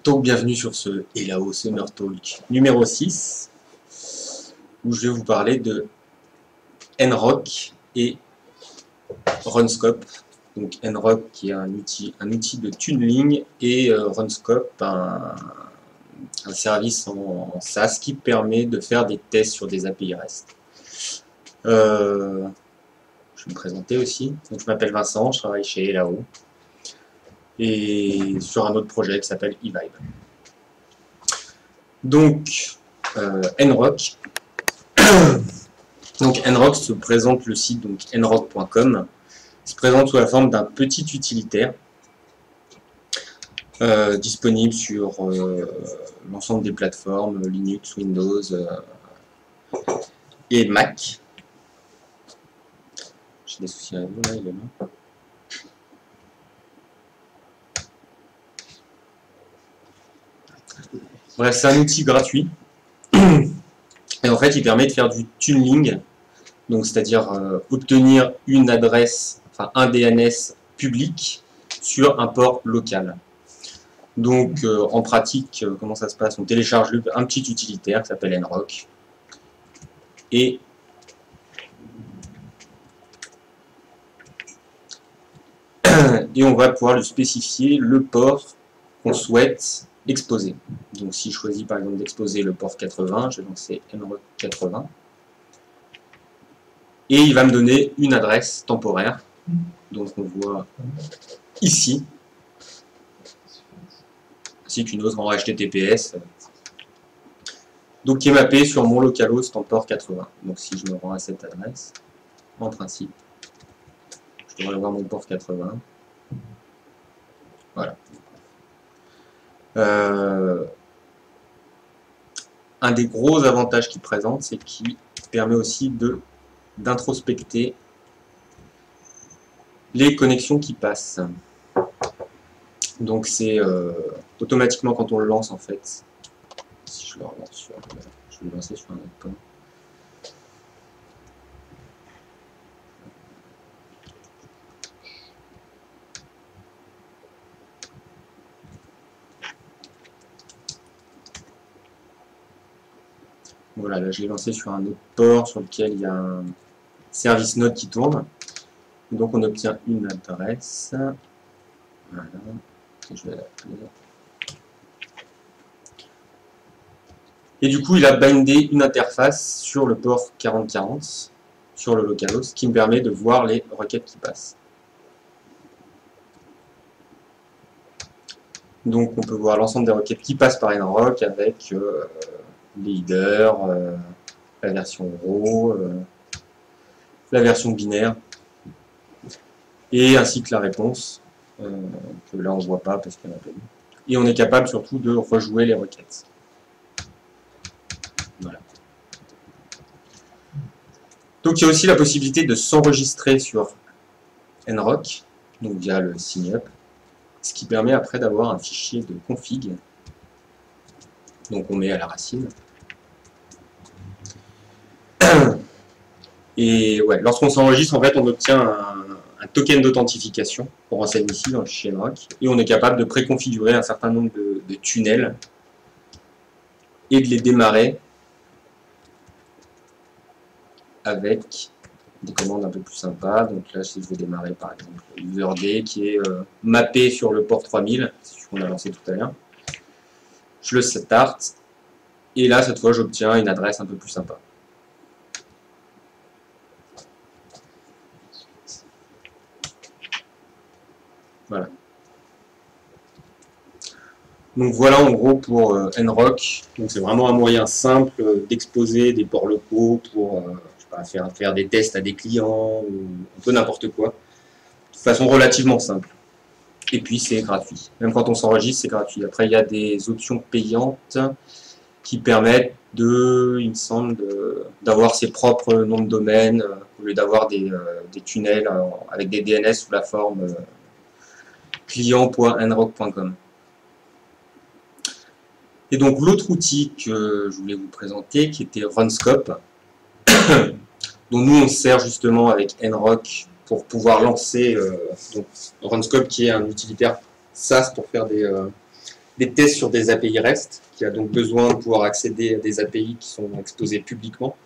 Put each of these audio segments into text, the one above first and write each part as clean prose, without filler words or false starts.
Donc bienvenue sur ce Hello Summer Talk numéro 6, où je vais vous parler de nRock et Runscope. Donc nRock qui est un outil de tunneling et Runscope un service en SaaS qui permet de faire des tests sur des API REST. Je vais me présenter aussi. Donc, je m'appelle Vincent, je travaille chez Hello et sur un autre projet qui s'appelle eVibe. Donc, nRock. Donc, nRock se présente le site donc nrock.com. Se présente sous la forme d'un petit utilitaire disponible sur l'ensemble des plateformes Linux, Windows et Mac. J'ai des soucis avec vous là, il est là. Bref, c'est un outil gratuit. Et en fait, il permet de faire du tunneling, donc c'est-à-dire obtenir une adresse, enfin un DNS public sur un port local. Donc en pratique, comment ça se passe? On télécharge un petit utilitaire qui s'appelle nRock et on va pouvoir lui spécifier le port qu'on souhaite exposer. Donc si je choisis par exemple d'exposer le port 80, je vais lancer nRock 80 et il va me donner une adresse temporaire. Donc on voit ici, ainsi qu'une autre en HTTPS, donc qui est mappée sur mon localhost en port 80. Donc si je me rends à cette adresse, en principe, je devrais avoir mon port 80. Voilà. Un des gros avantages qu'il présente, c'est qu'il permet aussi d'introspecter les connexions qui passent. Donc c'est automatiquement quand on le lance en fait. Si je le relance sur, je vais le lancer sur un autre port. Voilà, là je l'ai lancé sur un autre port sur lequel il y a un service node qui tourne. Donc on obtient une adresse. Voilà. Je vais l'appeler. Et du coup, il a bindé une interface sur le port 4040, sur le localhost, qui me permet de voir les requêtes qui passent. Donc on peut voir l'ensemble des requêtes qui passent par nRock avec les headers, la version raw, la version binaire, et ainsi que la réponse, que là on ne voit pas parce qu'elle n'a pas vu. Et on est capable surtout de rejouer les requêtes. Voilà. Donc il y a aussi la possibilité de s'enregistrer sur nRock, donc via le sign-up, ce qui permet après d'avoir un fichier de config, donc on met à la racine. Et ouais, lorsqu'on s'enregistre, en fait, on obtient un token d'authentification qu'on renseigne ici dans le fichier nRock, et on est capable de préconfigurer un certain nombre de tunnels et de les démarrer avec des commandes un peu plus sympas. Donc là, si je veux démarrer par exemple userd qui est mappé sur le port 3000, c'est ce qu'on a lancé tout à l'heure, je le start, et là, cette fois, j'obtiens une adresse un peu plus sympa. Voilà. Donc voilà en gros pour nRock. Donc c'est vraiment un moyen simple d'exposer des ports locaux pour je sais pas, faire des tests à des clients ou un peu n'importe quoi. De façon relativement simple. Et puis c'est gratuit. Même quand on s'enregistre, c'est gratuit. Après il y a des options payantes qui permettent il me semble, d'avoir ses propres noms de domaine au lieu d'avoir des tunnels avec des DNS sous la forme client.nrock.com. Et donc l'autre outil que je voulais vous présenter, qui était Runscope, dont nous on sert justement avec nRock pour pouvoir lancer donc Runscope qui est un utilitaire SaaS pour faire des tests sur des API REST, qui a donc besoin de pouvoir accéder à des API qui sont exposées publiquement.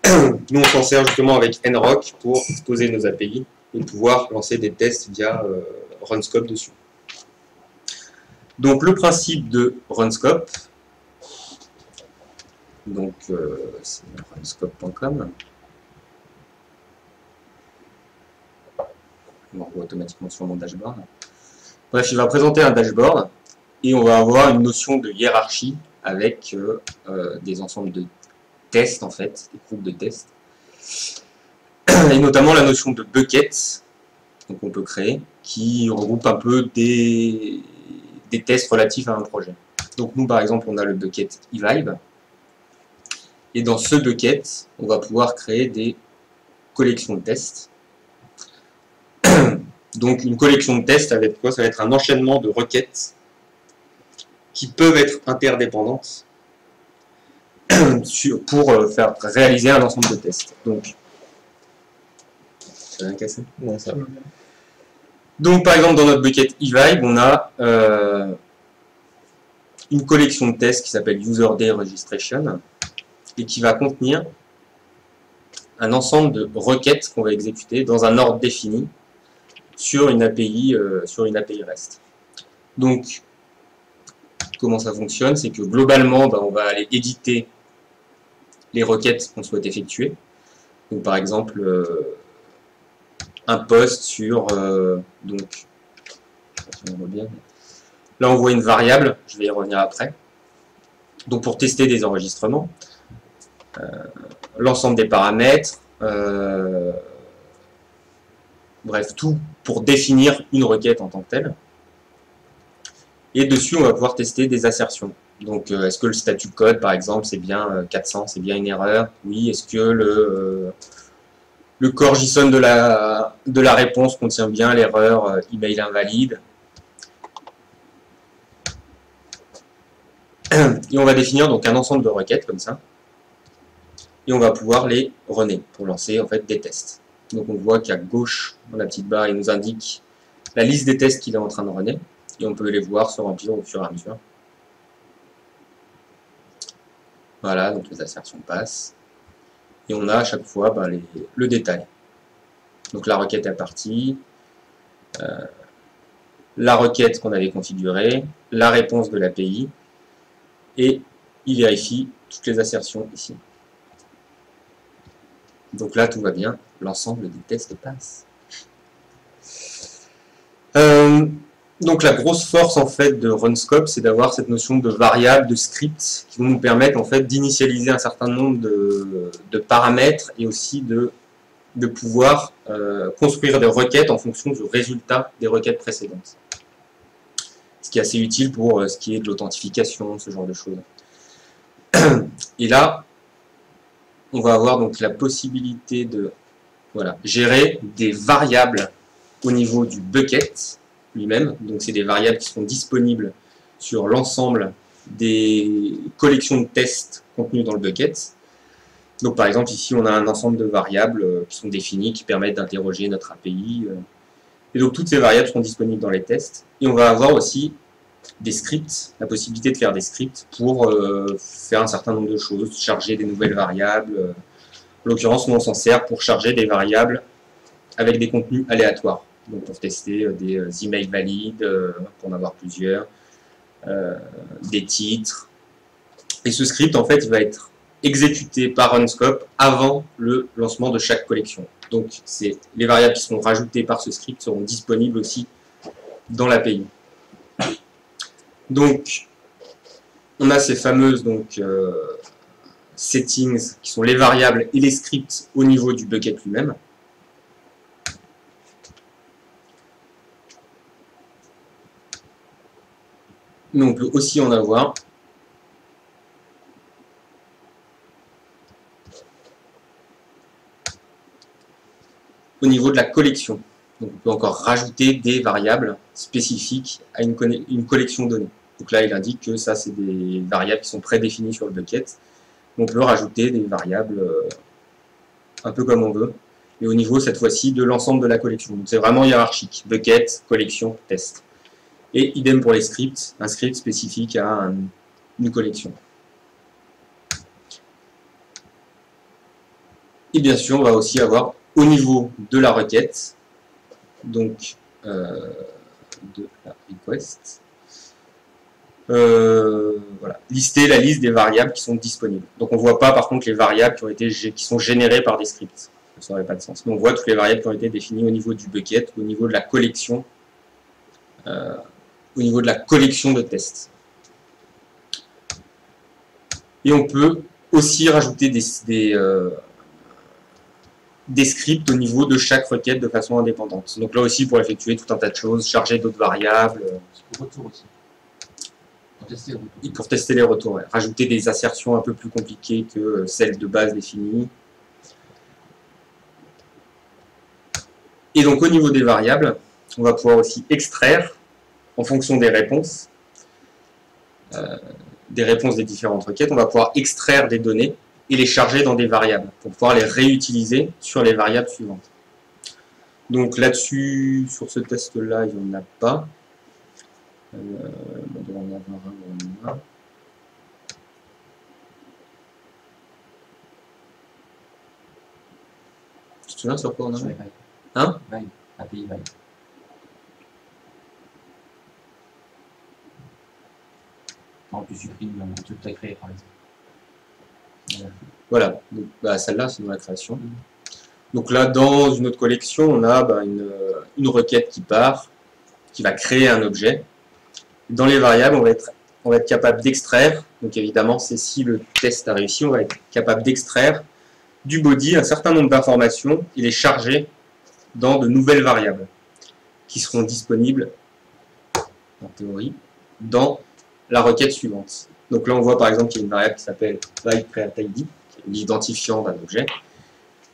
Nous, on s'en sert justement avec nrock pour exposer nos API et pouvoir lancer des tests via Runscope dessus. Donc, le principe de Runscope, donc c'est runscope.com. On l'envoie automatiquement sur mon dashboard. Bref, il va présenter un dashboard et on va avoir une notion de hiérarchie avec des ensembles de tests, en fait, des groupes de tests. Et notamment la notion de bucket, donc on peut créer, qui regroupe un peu des tests relatifs à un projet. Donc nous, par exemple, on a le bucket eVibe. Et dans ce bucket, on va pouvoir créer des collections de tests. Donc une collection de tests, ça va être quoi? Ça va être un enchaînement de requêtes qui peuvent être interdépendantes pour faire réaliser un ensemble de tests. Donc, ça vient casser? Non, ça va. Donc par exemple dans notre bucket eVibe, on a une collection de tests qui s'appelle UserDay Registration et qui va contenir un ensemble de requêtes qu'on va exécuter dans un ordre défini sur une API REST. Donc, comment ça fonctionne? C'est que globalement, on va aller éditer les requêtes qu'on souhaite effectuer. Donc, par exemple, un post sur... donc, là, on voit une variable, je vais y revenir après. Donc, pour tester des enregistrements, l'ensemble des paramètres, bref, tout pour définir une requête en tant que telle. Et dessus, on va pouvoir tester des assertions. Donc, est-ce que le statut code, par exemple, c'est bien 400, c'est bien une erreur? Oui. Est-ce que le core JSON de la réponse contient bien l'erreur email invalide? Et on va définir donc un ensemble de requêtes comme ça. Et on va pouvoir les runner pour lancer en fait des tests. Donc on voit qu'à gauche, dans la petite barre, il nous indique la liste des tests qu'il est en train de runner. Et on peut les voir se remplir au fur et à mesure. Voilà, donc les assertions passent. Et on a à chaque fois le détail. Donc la requête est partie, la requête qu'on avait configurée, la réponse de l'API, et il vérifie toutes les assertions ici. Donc là, tout va bien, l'ensemble des tests passe. Donc la grosse force en fait de Runscope, c'est d'avoir cette notion de variables, de scripts, qui vont nous permettre en fait d'initialiser un certain nombre de paramètres et aussi de pouvoir construire des requêtes en fonction du résultat des requêtes précédentes. Ce qui est assez utile pour ce qui est de l'authentification, ce genre de choses. Et là, on va avoir donc la possibilité de gérer des variables au niveau du bucket lui-même. Donc c'est des variables qui seront disponibles sur l'ensemble des collections de tests contenues dans le bucket. Donc par exemple ici on a un ensemble de variables qui sont définies, qui permettent d'interroger notre API. Et donc toutes ces variables seront disponibles dans les tests. Et on va avoir aussi des scripts, la possibilité de faire des scripts pour faire un certain nombre de choses, charger des nouvelles variables. En l'occurrence, nous on s'en sert pour charger des variables avec des contenus aléatoires. Donc pour tester des emails valides, pour en avoir plusieurs, des titres. Et ce script, en fait, il va être exécuté par Runscope avant le lancement de chaque collection. Donc les variables qui seront rajoutées par ce script seront disponibles aussi dans l'API. Donc, on a ces fameuses settings qui sont les variables et les scripts au niveau du bucket lui-même. Mais on peut aussi en avoir au niveau de la collection. Donc on peut encore rajouter des variables spécifiques à une collection donnée. Donc là, il indique que ça, c'est des variables qui sont prédéfinies sur le bucket. On peut rajouter des variables un peu comme on veut, et au niveau, cette fois-ci, de l'ensemble de la collection. Donc c'est vraiment hiérarchique. Bucket, collection, test. Et idem pour les scripts, un script spécifique à une collection. Et bien sûr, on va aussi avoir au niveau de la requête, donc de la request, voilà, lister la liste des variables qui sont disponibles. Donc on ne voit pas par contre les variables qui sont générées par des scripts. Ça n'aurait pas de sens. Mais on voit toutes les variables qui ont été définies au niveau du bucket, au niveau de la collection, de tests. Et on peut aussi rajouter des scripts au niveau de chaque requête de façon indépendante. Donc là aussi, pour effectuer tout un tas de choses, charger d'autres variables. Pour retour aussi. Pour tester les retours. Et pour tester les retours, ouais. Rajouter des assertions un peu plus compliquées que celles de base définies. Et donc au niveau des variables, on va pouvoir aussi extraire, en fonction des réponses des différentes requêtes, on va pouvoir extraire des données et les charger dans des variables pour pouvoir les réutiliser sur les variables suivantes. Donc là-dessus, sur ce test-là, il n'y en a pas. On doit en avoir un ou un. Tu te souviens sur quoi on en a? Hein? Vibe. API Vibe. En plus, tu supprimes un truc que tu as créé, par exemple. Voilà, donc, bah, celle-là, c'est dans la création. Donc là, dans une autre collection, on a une requête qui part, qui va créer un objet. Dans les variables, on va être capable d'extraire, donc évidemment, c'est si le test a réussi, on va être capable d'extraire du body un certain nombre d'informations et les charger dans de nouvelles variables qui seront disponibles, en théorie, dans la requête suivante. Donc là, on voit par exemple qu'il y a une variable qui s'appelle VibeCreateID, qui est l'identifiant d'un objet.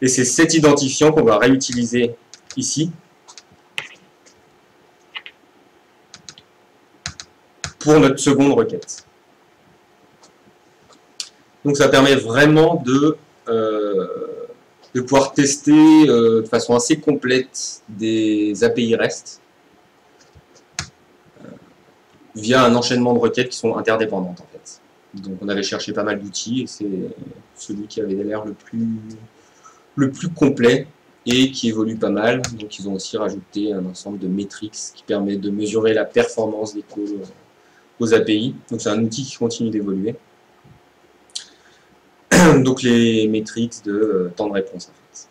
Et c'est cet identifiant qu'on va réutiliser ici pour notre seconde requête. Donc ça permet vraiment de pouvoir tester de façon assez complète des API REST via un enchaînement de requêtes qui sont interdépendantes en fait. Donc on avait cherché pas mal d'outils et c'est celui qui avait l'air le plus complet et qui évolue pas mal. Donc ils ont aussi rajouté un ensemble de métriques qui permet de mesurer la performance des calls aux API. Donc c'est un outil qui continue d'évoluer. Donc les métriques de temps de réponse en fait.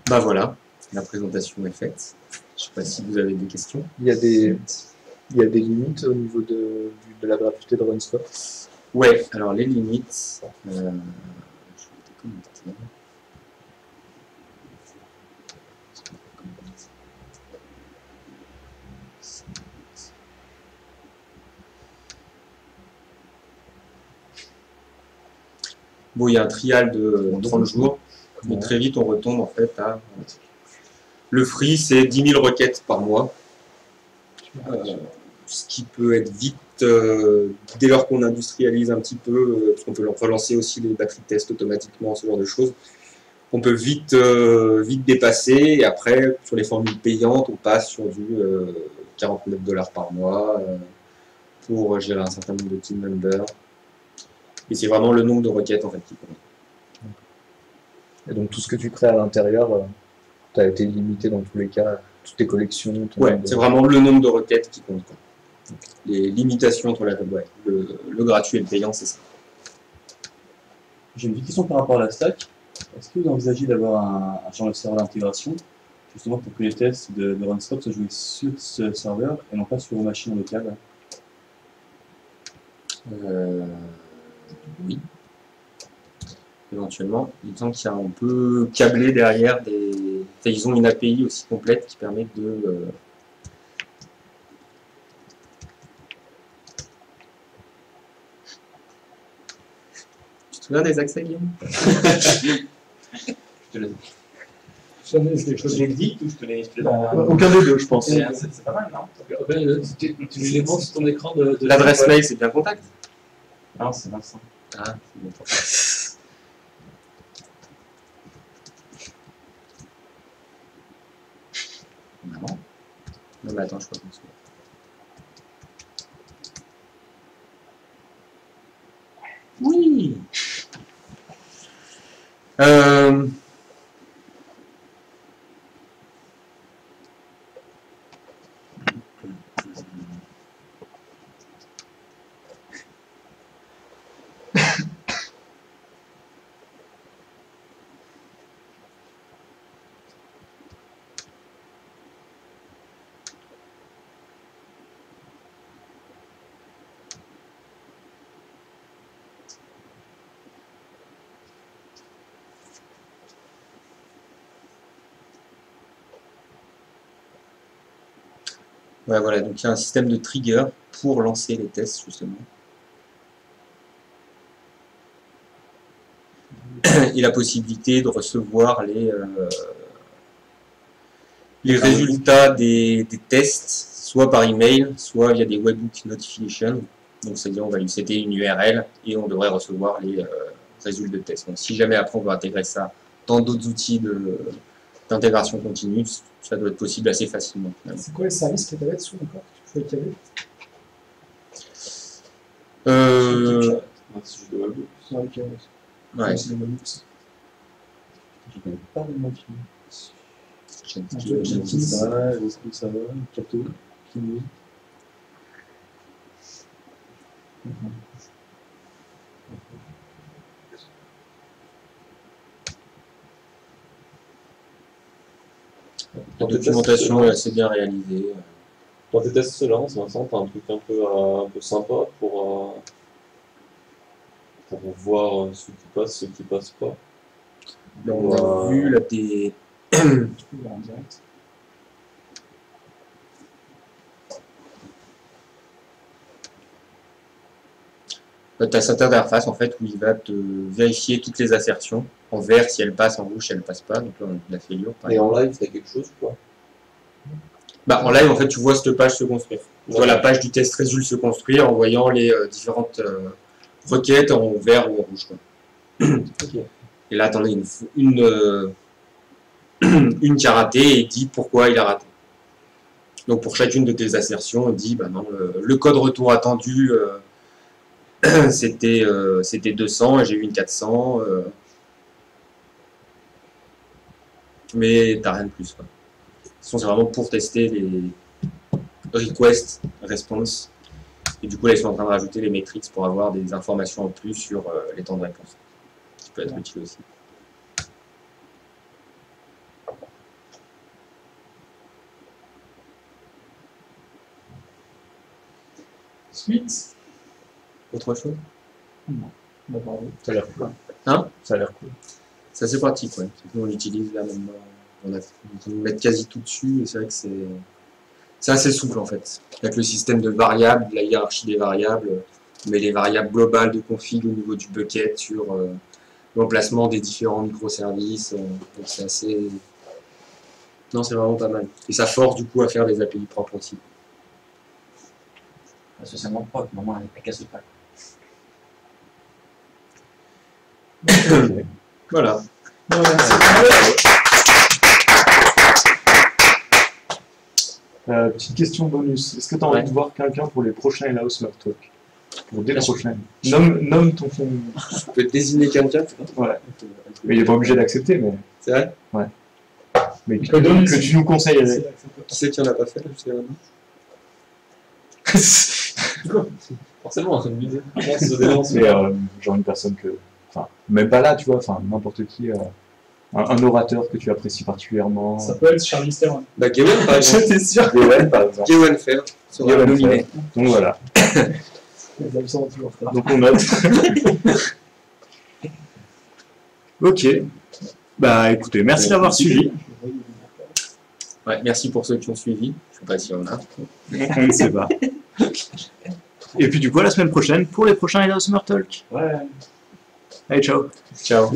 Ben voilà, la présentation est faite. Je ne sais pas si vous avez des questions. Il y a des limites au niveau de la gratuité de RunSpot. Ouais, alors les limites, je vais déconnecter. Bon, il y a un trial de 30 jours, mais très vite on retombe en fait à... Le free, c'est 10 000 requêtes par mois, ce qui peut être vite, dès lors qu'on industrialise un petit peu, parce qu'on peut relancer aussi les batteries de test automatiquement, ce genre de choses, on peut vite dépasser, et après, sur les formules payantes, on passe sur du 49 $ par mois pour gérer un certain nombre de team members. Et c'est vraiment le nombre de requêtes en fait qui compte. Et donc tout ce que tu crées à l'intérieur, tu as été limité dans tous les cas, toutes tes collections. Ouais, c'est vraiment le nombre de requêtes qui compte. Les limitations entre le gratuit et le payant, c'est ça. J'ai une petite question par rapport à la stack. Est-ce que vous envisagez d'avoir un genre de serveur d'intégration, justement pour que les tests de RunSpot soient joués sur ce serveur et non pas sur une machine locale? Oui. Éventuellement, il me semble qu'on peut câbler derrière des... Enfin, ils ont une API aussi complète qui permet de... Tu te souviens des accès, Guillaume? Je te laisse. J'ai dit ou je te l'ai Aucun des deux, je pense. C'est pas mal, non? Tu les montres sur ton écran de L'adresse mail, c'est bien contact? Non, c'est Vincent. Ah, c'est bon. Non, mais attends, je crois que c'est bon. Oui. Ouais, voilà, donc il y a un système de trigger pour lancer les tests, justement. Et la possibilité de recevoir les résultats des tests, soit par email, soit via des webhook notifications. Donc c'est-à-dire on va lui setter une URL et on devrait recevoir les résultats de tests. Donc si jamais après on veut intégrer ça dans d'autres outils d'intégration continue, ça doit être possible assez facilement. C'est quoi les services que tu avais dessous encore? Tu pouvais caler C'est juste de webhook. sur les câbles. Ouais. C'est les webhooks. Je connais pas les mots. Jenkins. Ça va, ça va, Kato, Kimi. La documentation est assez bien réalisée. Quand tes tests se lancent, Vincent, t'as un truc un peu sympa pour voir ce qui passe pas. On a vu là des... Tu peux voir en direct. Tu as cette interface en fait où il va te vérifier toutes les assertions en vert si elles passent, en rouge si elles passent pas. Donc là on a de la failure. Et en live, t'as quelque chose ou pas? Bah, en live en fait tu vois cette page se construire. Tu vois la page du test résulte se construire en voyant les différentes requêtes en vert ou en rouge. Quoi. Okay. Et là t'en as une qui a raté et dit pourquoi il a raté. Donc pour chacune de tes assertions, on dit bah non, le code retour attendu c'était 200 et j'ai eu une 400. Mais t'as rien de plus. Quoi. De toute façon, c'est vraiment pour tester les requests, response. Et du coup, là, ils sont en train de rajouter les metrics pour avoir des informations en plus sur les temps de réponse. Ce qui peut être utile aussi. Suite. Autre chose? Non. D'accord. Ça a l'air cool. Hein? Ça a l'air cool. C'est assez pratique, ouais. Nous, on l'utilise là maintenant. On met quasi tout dessus et c'est vrai que c'est assez souple en fait. Avec le système de variables, la hiérarchie des variables, on met les variables globales de config au niveau du bucket sur l'emplacement des différents microservices. Donc c'est assez... Non, c'est vraiment pas mal. Et ça force du coup à faire des API propres aussi. Parce que c'est mon propre, maman elle casse pas. Voilà. Petite question bonus. Est-ce que tu as envie de voir quelqu'un pour les prochains Hello Smart Talk? Pour des Bien sûr. prochains. Nomme ton fond. Je peux désigner quelqu'un, Ouais. Mais il n'est pas obligé d'accepter, mais. c'est vrai? Mais que tu nous conseilles. Qui c'est qui en a pas fait là, jusqu'à maintenant? Forcément, c'est une idée. Se dénonce. C'est genre une personne que. Enfin, même pas là, tu vois, enfin, n'importe qui. Un orateur que tu apprécies particulièrement. Ça peut être Charlie Theron. Bah, Gawain par exemple. J'étais sûr. Gawain, par exemple. Gawain Fair sera Gawain nominé. Fair. Donc voilà. Les absents ont toujours fait. Donc on note. Ok. Bah écoutez, merci d'avoir suivi. Ouais, merci pour ceux qui ont suivi. Je sais pas si on a. On ne sait pas. Et puis du coup, à la semaine prochaine pour les prochains Hello Summer Talk. Ouais. Allez, ciao. Ciao.